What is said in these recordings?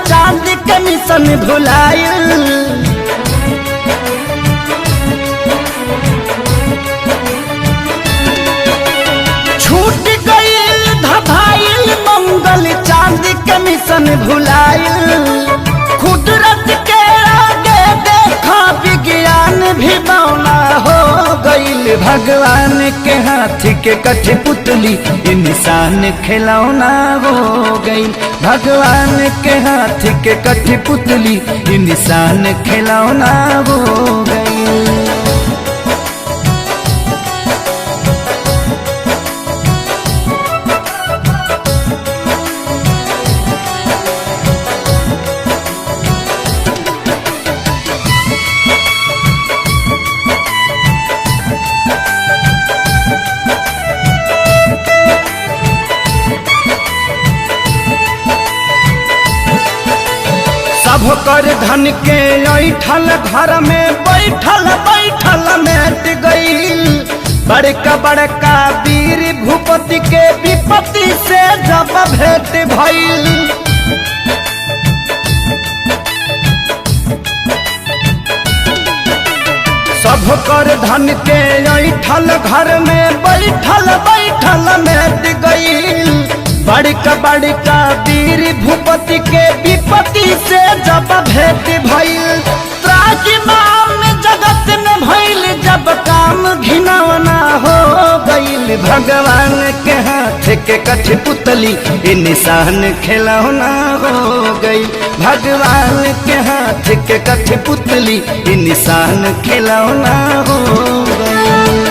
चांद के मिशन भुलाइल। छूट गईल धभाइल मंगल चांद के मिशन भुलाइल। कुदरत के आगे देखा विज्ञान भी बौना हो गईल। भगवान के हाथ के कठपुतली इंसान खिलौना हो गई। भगवान के हाथ के कठपुतली इंसान खिलौना हो गई। सब कर धन के ऐठल घर में बैठल बैठल मेट गईल। बड़का बड़का वीर भूपति के विपत्ति से जब भेंट भइल। सब कर धन के ऐठल घर में बैठल बैठल मेट गईल। बड़का बड़का वीर भूपति के विपत्ति से जब भेंट भइल। त्राजिमाम जगत में भइल जब काम घिनौना हो गईल। भगवान के हाथ के कठपुतली इंसान खिलौना हो गई। भगवान के हाथ के कठपुतली इंसान खिलौना हो गई।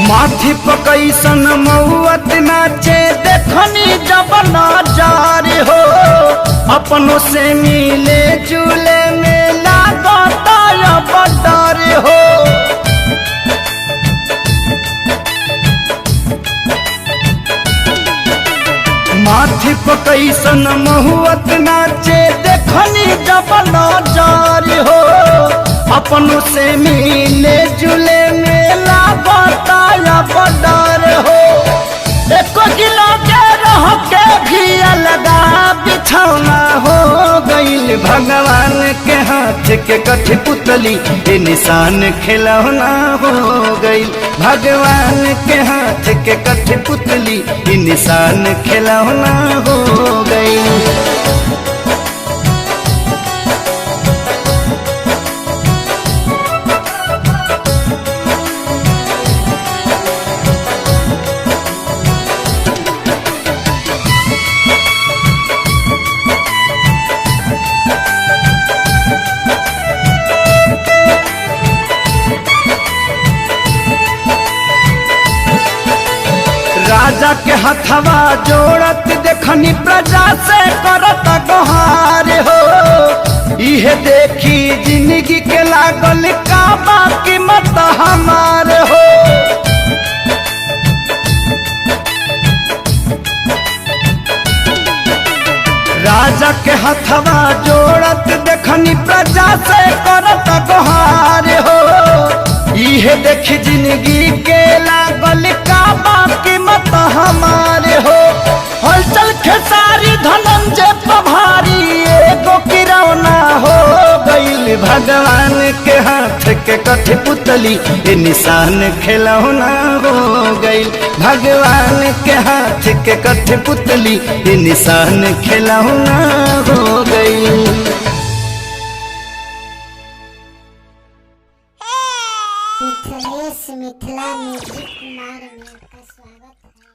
माथी पकैसन मौत नाचे देखनी जब नजार हो। अपनों से मिले जुले में लागता बदर हो। माथी पकैसन महुअत नाचे देखनी जब नजार हो। अपनों से मिले जुले में लागता बदर हो। एको किलो के रह के भी अलगा बिछौना हो गईल। भगवान के हाथ के कठपुतली इंसान खिलौना हो गईल। भगवान के हाथ के कठपुतली इंसान खिलौना हो गईल। राजा के हथवा जोड़त देखनी प्रजा से करत गोहार हो। इहे देखी जिंदगी के लागल का बाकी मत हमार हो। राजा के हथवा जोड़त देखनी प्रजा से करत गोहार हो। इहे देखी जिंदगी के लागल का बाकी मत हमारे हो। हलचल खेसारी धनंजय पभारी एगो किरौना हो गईल। भगवान के हाथ के कठपुतली इंसान खिलौना हो गईल। भगवान के हाथ के कठपुतली इंसान खिलौना हो गईल। मिथिलेश मिथिला म्यूजिक कुमार में आपका स्वागत है।